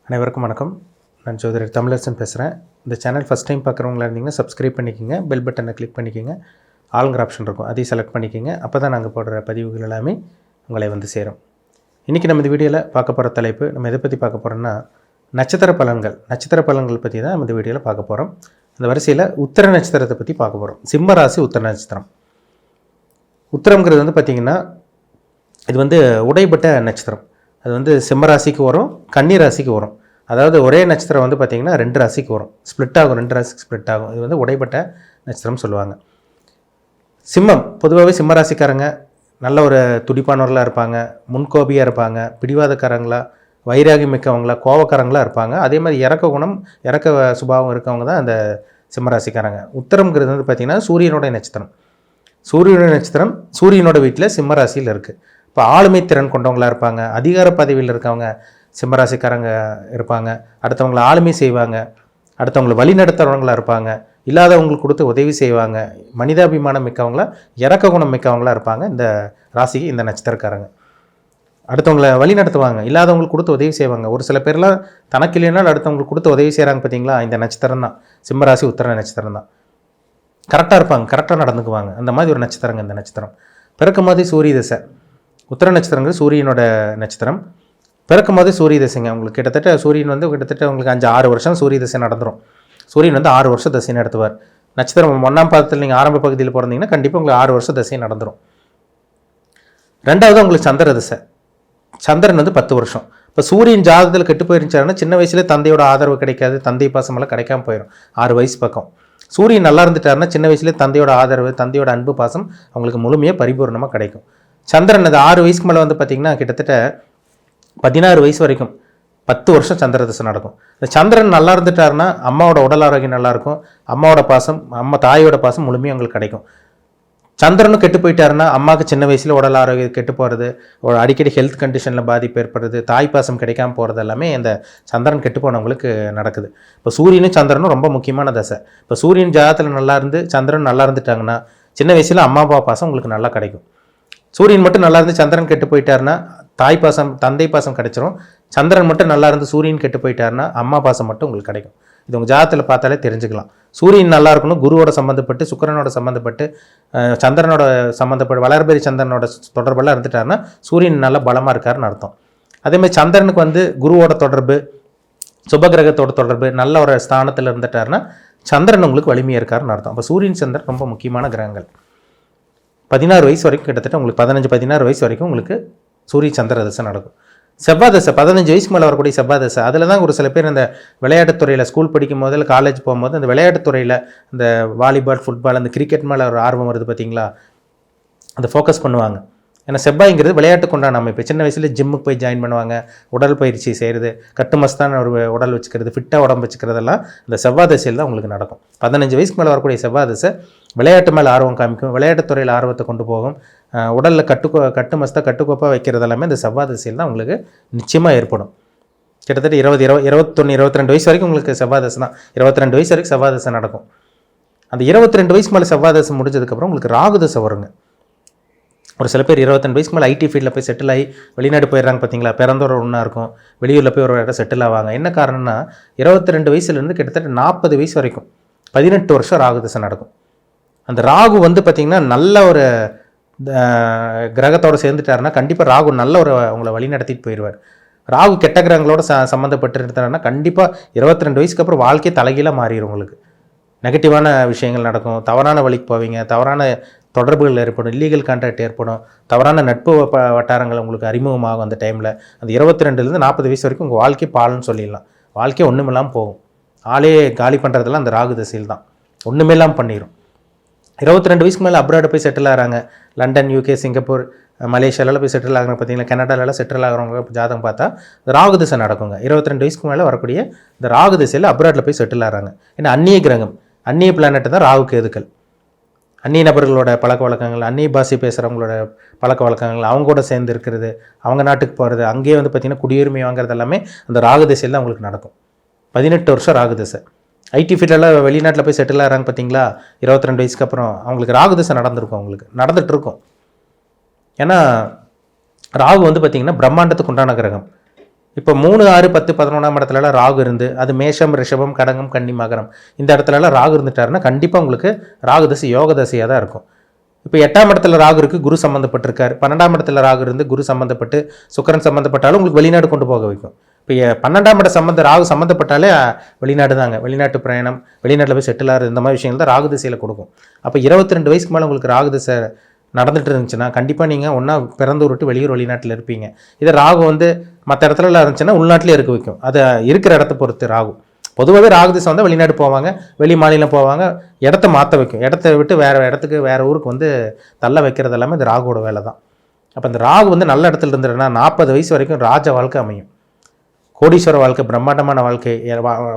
அனைவருக்கும் வணக்கம். நான் ஜோதிடர் தமிழரசன் பேசுகிறேன். இந்த சேனல் ஃபஸ்ட் டைம் பார்க்குறவங்களா இருந்தீங்கன்னா சப்ஸ்கிரைப் பண்ணிக்கோங்க, பெல் பட்டனை கிளிக் பண்ணிக்கோங்க, ஆளுங்கிற ஆப்ஷன் இருக்கும் அதையும் செலக்ட் பண்ணிக்கோங்க. அப்போ தான் நாங்கள் போடுற பதிவுகள் எல்லாமே உங்களை வந்து சேரும். இன்றைக்கி நம்ம இந்த வீடியோவில் பார்க்க போகிற தலைப்பு, நம்ம எதை பற்றி பார்க்க போகிறோம்னா நட்சத்திர பலன்கள் பற்றி தான் நம்ம இந்த வீடியோவில் பார்க்க போகிறோம். அந்த வரிசையில் உத்திர நட்சத்திரத்தை பற்றி பார்க்க போகிறோம். சிம்ம ராசி உத்திர நட்சத்திரம். உத்திரம்ங்கிறது வந்து பார்த்திங்கன்னா இது வந்து உடைப்பட்ட நட்சத்திரம். அது வந்து சிம்ம ராசிக்கு வரும், கன்னி ராசிக்கு வரும். அதாவது ஒரே நட்சத்திரம் வந்து பார்த்திங்கன்னா 2 ராசிக்கு வரும், ஸ்ப்ளிட் ஆகும், 2 ராசிக்கு ஸ்ப்ளிட் ஆகும். இது வந்து உடைப்பட்ட நட்சத்திரம் சொல்லுவாங்க. சிம்மம் பொதுவாகவே சிம்ம ராசிக்காரங்க நல்ல ஒரு துடிப்பானவர்களாக இருப்பாங்க, முன்கோபியாக இருப்பாங்க, பிடிவாதக்காரங்களா, வைராகி மிக்கவங்களா, கோவக்காரங்களாக இருப்பாங்க. அதே மாதிரி இறக்க சுபாவம் இருக்கவங்க தான் அந்த சிம்மராசிக்காரங்க. உத்தரம்ங்கிறது வந்து பார்த்திங்கன்னா சூரியனோட நட்சத்திரம். சூரியனோட வீட்டில் சிம்ம ராசியில் இருக்குது. இப்போ ஆளுமை திறன் கொண்டவங்களாக இருப்பாங்க, அதிகார பதவியில் இருக்கவங்க சிம்மராசிக்காரங்க இருப்பாங்க. அடுத்தவங்களை ஆளுமை செய்வாங்க, அடுத்தவங்களை வழி நடத்துகிறவங்களாக இருப்பாங்க, இல்லாதவங்களுக்கு கொடுத்து உதவி செய்வாங்க, மனிதாபிமானம் மிக்கவங்களா, இறக்க குணம் மிக்கவங்களாக இருப்பாங்க இந்த ராசிக்கு இந்த நட்சத்திரக்காரங்க. அடுத்தவங்களை வழி நடத்துவாங்க, இல்லாதவங்களுக்கு கொடுத்து உதவி செய்வாங்க. ஒரு சில பேர்லாம் தனக்கு இல்லைனாலும் அடுத்தவங்களுக்கு கொடுத்து உதவி செய்கிறாங்க பார்த்தீங்களா, இந்த நட்சத்திரம் தான் சிம்மராசி உத்திர நட்சத்திரம் தான். கரெக்டாக இருப்பாங்க, கரெக்டாக நடந்துக்குவாங்க. அந்த மாதிரி ஒரு நட்சத்திரங்க இந்த நட்சத்திரம். பிறக்கும் போது சூரிய தசை. உத்திர நட்சத்திரங்கிறது சூரியனோட நட்சத்திரம். பிறக்கும் போது சூரிய தசைங்க. உங்களுக்கு கிட்டத்தட்ட சூரியன் வந்து உங்களுக்கு 5-6 வருஷம் சூரிய தசை நடந்துடும். சூரியன் வந்து 6 வருஷம் தசை நடத்துவார். நட்சத்திரம் 1ஆம் பாதத்தில் நீங்கள் ஆரம்ப பகுதியில் பிறந்தீங்கன்னா கண்டிப்பாக உங்களுக்கு 6 வருஷம் தசை நடந்துடும். ரெண்டாவது உங்களுக்கு சந்திர தசை. சந்திரன் வந்து 10 வருஷம். இப்போ சூரியன் ஜாதகத்தில் கெட்டு போயிருந்துச்சாருன்னா சின்ன வயசுலேயே தந்தையோட ஆதரவு கிடைக்காது, தந்தை பாசமெல்லாம் கிடைக்காம போயிடும் 6 வயசு பக்கம். சூரியன் நல்லா இருந்துட்டாருன்னா சின்ன வயசுலேயே தந்தையோட ஆதரவு, தந்தையோட அன்பு பாசம் அவங்களுக்கு முழுமையாக பரிபூர்ணமாக கிடைக்கும். சந்திரன் அது 6 வயசுக்கு மேலே வந்து பார்த்திங்கன்னா கிட்டத்தட்ட 16 வயசு வரைக்கும் 10 வருஷம் சந்திர தசை நடக்கும். இந்த சந்திரன் நல்லா இருந்துட்டாருன்னா அம்மாவோட உடல் ஆரோக்கியம் நல்லாயிருக்கும், அம்மாவோட பாசம், தாயோட பாசம் முழுமையாக உங்களுக்கு கிடைக்கும். சந்திரனும் கெட்டு போயிட்டாருன்னா அம்மாவுக்கு சின்ன வயசில் உடல் ஆரோக்கியம் கெட்டு போகிறது, அடிக்கடி ஹெல்த் கண்டிஷனில் பாதிப்பு ஏற்படுறது, தாய் பாசம் கிடைக்காம போகிறது எல்லாமே இந்த சந்திரன் கெட்டு போனவங்களுக்கு நடக்குது. இப்போ சூரியனும் சந்திரனும் ரொம்ப முக்கியமான தசை. இப்போ சூரியன் ஜாதகத்தில் நல்லா இருந்து சந்திரன் நல்லா இருந்துட்டாங்கன்னா சின்ன வயசில் அம்மா அப்பா பாசம் உங்களுக்கு நல்லா கிடைக்கும். சூரியன் மட்டும் நல்லா இருந்து சந்திரன் கெட்டு போயிட்டாருன்னா தாய் பாசம், தந்தை பாசம் கிடைச்சிரும். சந்திரன் மட்டும் நல்லா இருந்து சூரியன் கெட்டு போயிட்டாருன்னா அம்மா பாசம் மட்டும் உங்களுக்கு கிடைக்கும். இது உங்கள் ஜாதகத்தில் பார்த்தாலே தெரிஞ்சுக்கலாம். சூரியன் நல்லா இருக்கணும், குருவோட சம்மந்தப்பட்டு, சுக்கிரனோட சம்மந்தப்பட்டு, சந்திரனோட சம்மந்தப்பட்டு, வளர்பெரி சந்திரனோட தொடர்பெல்லாம் இருந்துட்டாருன்னா சூரியன் நல்லா பலமாக இருக்காருன்னு அர்த்தம். அதேமாதிரி சந்திரனுக்கு வந்து குருவோட தொடர்பு, சுபகிரகத்தோட தொடர்பு, நல்ல ஒரு ஸ்தானத்தில் இருந்துட்டாருன்னா சந்திரன் உங்களுக்கு வலிமையாக இருக்காருன்னு அர்த்தம். அப்போ சூரியன் சந்திரன் ரொம்ப முக்கியமான கிரகங்கள். 16 வயசு வரைக்கும், கிட்டத்தட்ட உங்களுக்கு 15-16 வயசு வரைக்கும் உங்களுக்கு சூரிய சந்திர தசை நடக்கும். செவ்வாய் தசை 15 வயசுக்கு மேலே வரக்கூடிய செவ்வாய் தசை. அதில் தான் ஒரு சில பேர் இந்த விளையாட்டுத்துறையில் ஸ்கூல் படிக்கும் போது, காலேஜ் போகும்போது அந்த விளையாட்டுத்துறையில் இந்த வாலிபால், ஃபுட்பால், அந்த கிரிக்கெட் மேலே ஒரு ஆர்வம் வருது பார்த்தீங்களா, அதை ஃபோக்கஸ் பண்ணுவாங்க. ஏன்னா செவ்வாய்ங்கிறது விளையாட்டுக்கு உண்டான அமைப்பு. சின்ன வயசில் ஜிம்முக்கு போய் ஜாயின் பண்ணுவாங்க, உடல் பயிற்சி செய்கிறது, கட்டுமஸ்தான ஒரு உடல் வச்சுக்கிறது, ஃபிட்டாக உடம்பு வச்சுக்கிறதெல்லாம் இந்த செவ்வாய் தசையில் தான் உங்களுக்கு நடக்கும். 15 வயசுக்கு மேலே வரக்கூடிய செவ்வாய் தசை விளையாட்டு மேலே ஆர்வம் காமிக்கும், விளையாட்டுத்துறையில் ஆர்வத்தை கொண்டு போகும், உடலில் கட்டுக்கோப்பாக வைக்கிறது எல்லாமே இந்த செவ்வாய் தசையில் தான் உங்களுக்கு நிச்சயமாக ஏற்படும். கிட்டத்தட்ட 21-22 வயசு வரைக்கும் உங்களுக்கு செவ்வாய் தசை தான். 22 வயசு வரைக்கும் செவ்வாய் தசை நடக்கும். அந்த 22 வயசு மேலே செவ்வாய் தசை முடிஞ்சதுக்கப்புறம் உங்களுக்கு ராகு தசை வருங்க. ஒரு சில பேர் 22 வயசுக்கு மேலே ஐடி ஃபீல்டில் போய் செட்டில் ஆகி வெளிநாடு போயிடுறாங்க பார்த்தீங்களா, பிறந்தோர் ஒன்றா இருக்கும், வெளியூரில் போய் ஒரு இடம் செட்டில் ஆவாங்க. என்ன காரணம்னா 22 வயசுலேருந்து கிட்டத்தட்ட 40 வயசு வரைக்கும் 18 வருஷம் ராகு தசை நடக்கும். அந்த ராகு வந்து பார்த்திங்கன்னா நல்ல ஒரு கிரகத்தோடு சேர்ந்துட்டாருன்னா கண்டிப்பாக ராகு நல்ல ஒரு உங்களை வழி நடத்திட்டு போயிடுவார். ராகு கெட்ட கிரகங்களோட சம்மந்தப்பட்டு இருந்தாருன்னா கண்டிப்பாக 22 வயசுக்கு அப்புறம் வாழ்க்கையை தலைகீழாக மாறிடும். உங்களுக்கு நெகட்டிவான விஷயங்கள் நடக்கும், தவறான வழிக்கு போவீங்க, தவறான தொடர்புகள் ஏற்படும், இல்லீகல் கான்டாக்ட் ஏற்படும், தவறான நட்பு வட்டாரங்கள் உங்களுக்கு அறிமுகமாகும். அந்த டைமில் அந்த 22லேருந்து 40 வயசு வரைக்கும் உங்கள் வாழ்க்கை பால்னு சொல்லிடலாம். வாழ்க்கையை ஒன்றுமில்லாமல் போகும். ஆளே காலி பண்ணுறதெல்லாம் அந்த ராகு தசையில் தான் ஒன்றுமில்லாமல் பண்ணிடும். 22 வயசுக்கு மேலே அப்ராடு போய் செட்டில் ஆகிறாங்க, லண்டன், யூகே, சிங்கப்பூர், மலேசியாவில் போய் செட்டில் ஆகிறாங்க பார்த்தீங்களா, கனடாலலாம் செட்டில் ஆகிறவங்க ஜாதகம் பார்த்தா ராகு தசை நடக்குங்க. 22 வயசுக்கு மேலே வரக்கூடிய இந்த ராகு தசையில் அப்ராடில் போய் செட்டில் ஆகிறாங்க. ஏன்னா அந்நிய கிரகம், அந்நிய பிளானெட்டு தான் ராகு கேதுக்கள். அந்நிய நபர்களோட பழக்க வழக்கங்கள், அந்நிய பாஷை பேசுகிறவங்களோட பழக்க வழக்கங்கள், அவங்க கூட சேர்ந்து இருக்கிறது, அவங்க நாட்டுக்கு போகிறது, அங்கேயே வந்து பார்த்திங்கன்னா குடியுரிமை வாங்குறது எல்லாமே அந்த ராகு தசையில் தான் உங்களுக்கு நடக்கும். 18 வருஷம் ராகு தசை. ஐடி ஃபீல்டெல்லாம் வெளிநாட்டில் போய் செட்டில் ஆகிறாங்க பார்த்தீங்களா, 22 வயசுக்கு அப்புறம் அவங்களுக்கு ராகு தசை நடந்திருக்கும், அவங்களுக்கு நடந்துகிட்ருக்கும். ஏன்னா ராகு வந்து பார்த்திங்கன்னா பிரம்மாண்டத்துக்கு உண்டான கிரகம். இப்போ 3, 6, 10, 11ஆம் இடத்துலலாம் ராகு இருந்து அது மேஷம், ரிஷபம், கடகம், கன்னி, மகரம் இந்த இடத்துலலாம் ராகு இருந்துட்டாருன்னா கண்டிப்பாக உங்களுக்கு ராகு தசை யோக தசையாக தான் இருக்கும். இப்போ 8ஆம் இடத்துல ராகு இருக்குது, குரு சம்மந்தப்பட்டிருக்காரு. 12ஆம் இடத்துல ராகு இருந்து குரு சம்மந்தப்பட்டு சுக்கிரன் சம்மந்தப்பட்டாலும் உங்களுக்கு வெளிநாடு கொண்டு போக வைக்கும். இப்போ 12ஆம் இட ராகு சம்மந்தப்பட்டாலே வெளிநாடு தாங்க, வெளிநாட்டு பிரயாணம், வெளிநாட்டில் போய் செட்டில் ஆகுது, இந்த மாதிரி விஷயங்கள் தான் ராகு திசையில் கொடுக்கும். அப்போ 22 வயசுக்கு மேலே உங்களுக்கு ராகு திசை நடந்துட்டு இருந்துச்சுன்னா கண்டிப்பாக நீங்கள் ஒன்றா பிறந்து விட்டு வெளிநாட்டில் இருப்பீங்க. இதை ராகு வந்து மற்ற இடத்துல இருந்துச்சுன்னா உள்நாட்டிலே இருக்க வைக்கும். அதை இருக்கிற இடத்த பொறுத்து ராகு. பொதுவாகவே ராகு திசை வந்து வெளிநாடு போவாங்க, வெளி மாநிலம் போவாங்க, இடத்த மாற்ற வைக்கும். இடத்த விட்டு வேறு இடத்துக்கு வேறு ஊருக்கு வந்து தள்ள வைக்கிறது எல்லாமே இந்த ராகுவோட வேலை தான். அப்போ இந்த ராகு வந்து நல்ல இடத்துல இருந்துருன்னா 40 வயசு வரைக்கும் ராஜ வாழ்க்கை அமையும். கோடீஸ்வர வாழ்க்கை, பிரம்மாண்டமான வாழ்க்கை,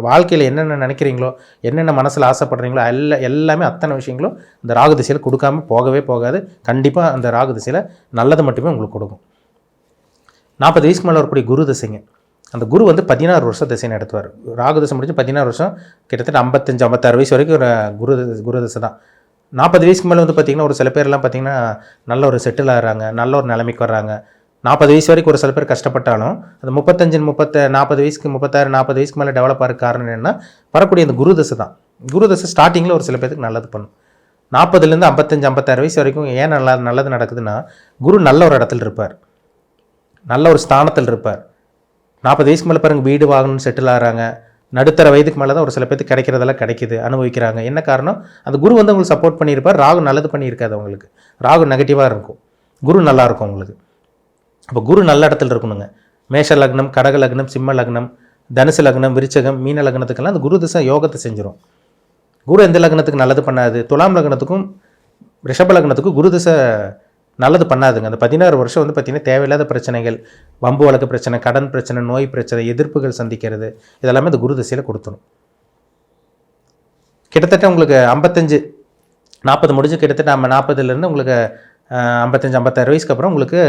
வாழ்க்கையில் என்னென்ன நினைக்கிறீங்களோ, என்னென்ன மனசில் ஆசைப்படுறீங்களோ எல்லாமே அத்தனை விஷயங்களும் இந்த ராகு திசையில் கொடுக்காம போகவே போகாது. கண்டிப்பாக அந்த ராகு திசையில் நல்லது மட்டுமே உங்களுக்கு கொடுக்கும். 40 வயசுக்கு மேலே வரக்கூடிய குரு திசைங்க. அந்த குரு வந்து 16 வருஷம் திசை நடத்துவார். ராகு திசை முடிஞ்சு 16 வருஷம், கிட்டத்தட்ட 55-56 வயசு வரைக்கும் ஒரு குரு திசை தான். 40 வயசுக்கு மேலே வந்து பார்த்திங்கன்னா ஒரு சில பேர்லாம் பார்த்திங்கன்னா நல்ல ஒரு செட்டில் ஆகிறாங்க, நல்ல ஒரு நிலைமைக்கு வர்றாங்க. 40 வயசு வரைக்கும் ஒரு சில பேர் கஷ்டப்பட்டாலும் அந்த 40 வயசுக்கு 36, 40 வயசுக்கு மேலே டெவலப் ஆகிற காரணம் என்னென்னா வரக்கூடிய அந்த குரு திசை தான். குரு திசை ஸ்டார்டிங்கில் ஒரு சில பேருக்கு நல்லது பண்ணும். 40லேருந்து 55-56 வயசு வரைக்கும் ஏன் நல்லது நடக்குதுன்னா குரு நல்ல ஒரு இடத்துல இருப்பார், நல்ல ஒரு ஸ்தானத்தில் இருப்பார். 40 வயசுக்கு மேலே பாருங்கள் வீடு வாங்கணும்னு செட்டில் ஆகிறாங்க. நடுத்தர வயதுக்கு மேலே தான் ஒரு சில பேருக்கு கிடைக்கிறதெல்லாம் கிடைக்கிது, அனுபவிக்கிறாங்க. என்ன காரணம்? அந்த குரு வந்து உங்களுக்கு சப்போர்ட் பண்ணியிருப்பார். ராகு நல்லது பண்ணியிருக்காது அவங்களுக்கு, ராகு நெகட்டிவாக இருக்கும், குரு நல்லா இருக்கும் உங்களுக்கு. அப்போ குரு நல்ல இடத்துல இருக்கணுங்க. மேஷ லக்னம், கடக லக்னம், சிம்ம லக்னம், தனுசு லக்னம், விருச்சகம், மீன லக்னத்துக்கெல்லாம் அந்த குரு திசை யோகத்தை செஞ்சிடும். குரு எந்த லக்னத்துக்கு நல்லது பண்ணாது? துலாம் லக்னத்துக்கும் ரிஷப லக்னத்துக்கும் குரு திசை நல்லது பண்ணாதுங்க. அந்த 16 வருஷம் வந்து பார்த்திங்கன்னா தேவையில்லாத பிரச்சனைகள், வம்பு வழக்கு பிரச்சனை, கடன் பிரச்சனை, நோய் பிரச்சனை, எதிர்ப்புகள் சந்திக்கிறது, இதெல்லாமே இந்த குரு திசையில் கொடுத்துடும். கிட்டத்தட்ட உங்களுக்கு 40 முடிஞ்சு கிட்டத்தட்ட 40லேருந்து உங்களுக்கு 55-56 வயசுக்கு அப்புறம் உங்களுக்கு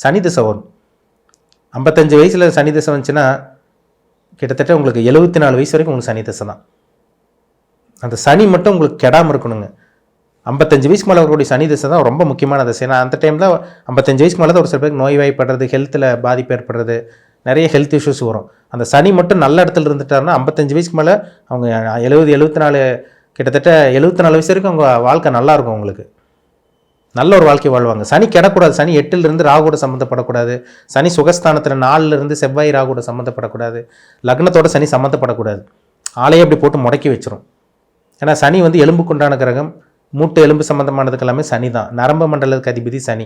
சனி திசை வரும். 55 வயசில் சனி திசை வந்துச்சுன்னா கிட்டத்தட்ட உங்களுக்கு 74 வயசு வரைக்கும் உங்களுக்கு சனி திசை தான். அந்த சனி மட்டும் உங்களுக்கு கெடாமல் இருக்கணுங்க. 55 வயசுக்கு மேலே வரக்கூடிய சனி திசை தான் ரொம்ப முக்கியமான திசை. ஏன்னா அந்த டைம் தான் 55 வயசுக்கு மேலே தான் ஒரு சில பேருக்கு நோய் வாய்ப்படுறது, ஹெல்த்தில் பாதிப்பு ஏற்படுறது, நிறைய ஹெல்த் இஷ்யூஸ் வரும். அந்த சனி மட்டும் நல்ல இடத்துல இருந்துட்டாருன்னா 55 வயசுக்கு மேலே அவங்க 74 கிட்டத்தட்ட 74 வயசு வரைக்கும் அவங்க வாழ்க்கை நல்லாயிருக்கும், உங்களுக்கு நல்ல ஒரு வாழ்க்கை வாழ்வாங்க. சனி கெடக்கூடாது. சனி 8லிருந்து ராகுவோட சம்மந்தப்படக்கூடாது. சனி சுகஸ்தானத்தில் 4லிருந்து செவ்வாய் ராகுவோட சம்மந்தப்படக்கூடாது. லக்னத்தோட சனி சம்மந்தப்படக்கூடாது. ஆளையே அப்படி போட்டு முடக்கி வச்சிரும். ஏன்னா சனி வந்து எலும்புக்குண்டான கிரகம், மூட்டு எலும்பு சம்மந்தமானதுக்கு எல்லாமே சனி தான். நரம்பு மண்டலத்துக்கு அதிபதி சனி.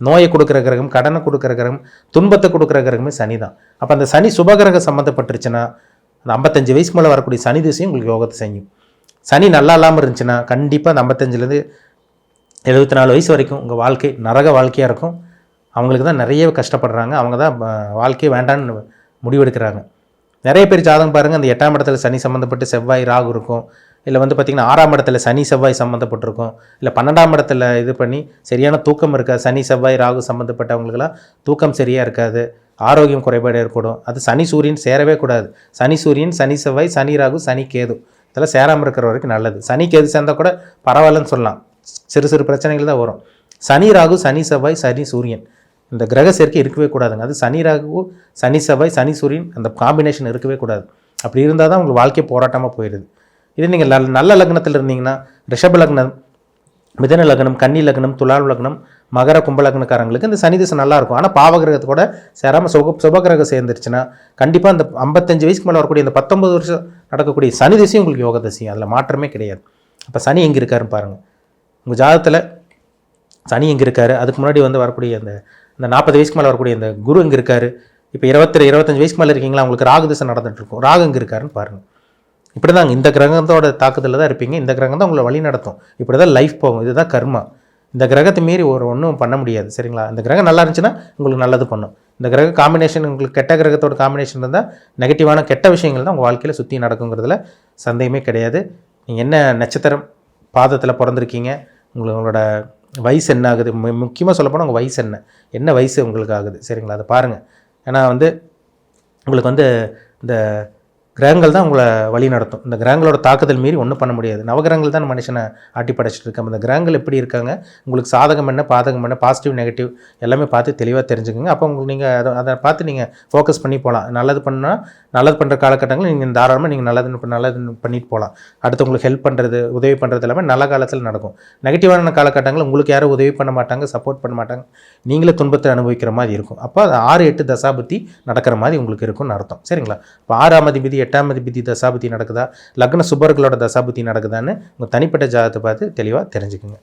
நோயை கொடுக்குற கிரகம், கடனை கொடுக்குற கிரகம், துன்பத்தை கொடுக்குற கிரகமே சனி தான். அப்போ அந்த சனி சுபகிரகம் சம்மந்தப்பட்டுருச்சுன்னா அந்த 55 வயசுக்கு மேலே வரக்கூடிய சனி திசையும் உங்களுக்கு யோகத்தை செய்யும். சனி நல்லா இல்லாமல் இருந்துச்சுன்னா கண்டிப்பாக அந்த 55லேருந்து 74 வயசு வரைக்கும் உங்கள் வாழ்க்கை நரக வாழ்க்கையாக இருக்கும். அவங்களுக்கு தான் நிறைய கஷ்டப்படுறாங்க, அவங்க தான் வாழ்க்கையை வேண்டான்னு முடிவெடுக்கிறாங்க. நிறைய பேர் ஜாதகம் பாருங்கள், அந்த 8ஆம் இடத்துல சனி சம்மந்தப்பட்டு செவ்வாய் ராகு இருக்கும், இல்லை வந்து பார்த்திங்கன்னா 6ஆம் இடத்துல சனி செவ்வாய் சம்மந்தப்பட்டிருக்கும், இல்லை 12ஆம் இடத்துல இது பண்ணி சரியான தூக்கம் இருக்காது. சனி செவ்வாய் ராகு சம்மந்தப்பட்டவங்களுக்கெல்லாம் தூக்கம் சரியாக இருக்காது, ஆரோக்கியம் குறைபாடு ஏற்படும். அது சனி சூரியன் சேரவே கூடாது. சனி சூரியன், சனி செவ்வாய், சனி ராகு, சனி கேது இதெல்லாம் சேராமல் இருக்கிற வரைக்கும் நல்லது. சனி கேது சேர்ந்தால் கூட பரவாயில்லன்னு சொல்லலாம், சிறு சிறு பிரச்சனைகள் தான் வரும். சனி ராகு, சனி செவ்வாய், சனி சூரியன் இந்த கிரக சேர்க்கை இருக்கவே கூடாதுங்க. அது சனி ராகு, சனி செவ்வாய், சனி சூரியன் அந்த காம்பினேஷன் இருக்கவே கூடாது. அப்படி இருந்தால் தான் உங்களுக்கு வாழ்க்கை போராட்டமாக போயிடுது. இது நீங்கள் நல்ல லக்னத்தில் இருந்தீங்கன்னா ரிஷப லக்னம், மிதன லக்னம், கன்னி லக்னம், துலாம் லக்னம், மகர கும்ப லக்னக்காரங்களுக்கு இந்த சனி திசை நல்லாயிருக்கும். ஆனால் பாவகிரகத்தை கூட சேராமல் சுபகிரகம் சேர்ந்துருச்சுன்னா கண்டிப்பாக அந்த 55 வயசுக்கு மேலே வரக்கூடிய இந்த 19 வருஷம் நடக்கக்கூடிய சனி திசையும் உங்களுக்கு யோக திசையும், அதில் மாற்றமே கிடையாது. அப்போ சனி எங்கே இருக்காருன்னு பாருங்கள். உங்கள் ஜாதகத்தில் சனி எங்கே இருக்காரு, அதுக்கு முன்னாடி வந்து வரக்கூடிய அந்த 40 வயசுக்கு மேலே வரக்கூடிய இந்த குரு எங்கே இருக்காரு, இப்போ 25 வயசுக்கு மேலே இருக்கீங்களா, உங்களுக்கு ராகு திசை நடந்துகிட்ருக்கும், ராகு எங்கே இருக்காருன்னு பாருங்கள். இப்படி தாங்க இந்த கிரகத்தோட தாக்குதலில் தான் இருப்பீங்க. இந்த கிரகம் தான் உங்களை வழி நடத்தும். இப்படி தான் லைஃப் போகும். இதுதான் கர்மா. இந்த கிரகத்தை மீறி ஒன்றும் பண்ண முடியாது, சரிங்களா? இந்த கிரகம் நல்லா இருந்துச்சுன்னா உங்களுக்கு நல்லது பண்ணும். இந்த கிரக காம்பினேஷன் உங்களுக்கு கெட்ட கிரகத்தோட காம்பினேஷன் இருந்தால் நெகட்டிவான கெட்ட விஷயங்கள் தான் உங்கள் வாழ்க்கையில் சுற்றி நடக்குங்கிறதுல சந்தேகமே கிடையாது. நீங்கள் என்ன நட்சத்திரம் பாதத்தில் பிறந்திருக்கீங்க, உங்களோட வயசு என்ன ஆகுது, முக்கியமாக சொல்லப்போனால் உங்கள் வயசு என்ன வயசு உங்களுக்கு ஆகுது, சரிங்களா? அதை பாருங்கள். ஏன்னா வந்து உங்களுக்கு வந்து இந்த கிரகங்கள் தான் உங்களை வழி நடத்தும். இந்த கிரகங்களோட தாக்குதல் மீறி ஒன்றும் பண்ண முடியாது. நவகிரகங்கள் தான் மனுஷனை ஆட்டி படைச்சிட்டு இருக்காங்க. இந்த கிரகங்கள் எப்படி இருக்காங்க, உங்களுக்கு சாதகம் என்ன பாதகம் என்ன, பாசிட்டிவ் நெகட்டிவ் எல்லாமே பார்த்து தெளிவாக தெரிஞ்சுக்கோங்க. அப்போ உங்களுக்கு நீங்கள் அதை பார்த்து நீங்கள் ஃபோக்கஸ் பண்ணி போகலாம். நல்லது பண்ணால் நல்லது பண்ணுற காலகட்டங்கள் நீங்கள் தாராளமாக நீங்கள் நல்லது பண்ணிட்டு போகலாம். அடுத்தவங்களுக்கு ஹெல்ப் பண்ணுறது உதவி பண்ணுறது எல்லாமே நல்ல காலத்தில் நடக்கும். நெகட்டிவான காலகட்டங்கள் உங்களுக்கு யாரும் உதவி பண்ண மாட்டாங்க, சப்போர்ட் பண்ண மாட்டாங்க, நீங்களே துன்பத்தை அனுபவிக்கிற மாதிரி இருக்கும். அப்போ அது 6-8 தசாபுத்தி நடக்கிற மாதிரி உங்களுக்கு இருக்கும்னு அர்த்தம். சரிங்களா? இப்போ 6ஆம் அதிபதி 8ஆம் அதிபதி தசாபுத்தி நடக்குதா, லக்ன சுபர்களோட தசாபுத்தி நடக்குதான்னு உங்கள் தனிப்பட்ட ஜாதகத்தை பார்த்து தெளிவாக தெரிஞ்சுக்குங்க.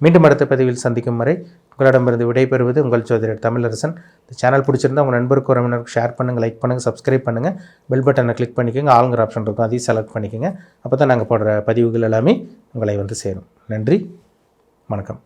மீண்டும் அடுத்த பதிவில் சந்திக்கும் வரை உங்களிடமிருந்து விடைபெறுவது உங்கள் ஜோதிடர் தமிழரசன். இந்த சேனல் பிடிச்சிருந்தா உங்கள் நண்பருக்கு உறவினருக்கு ஷேர் பண்ணுங்கள், லைக் பண்ணுங்கள், சப்ஸ்கிரைப் பண்ணுங்கள், பெல் பட்டனை கிளிக் பண்ணிக்கோங்க, ஆளுங்கிற ஆப்ஷன் இருக்கும் அதையும் செலக்ட் பண்ணிக்கோங்க. அப்போ தான் நாங்கள் போடுற பதிவுகள் எல்லாமே உங்களை வந்து சேரும். நன்றி, வணக்கம்.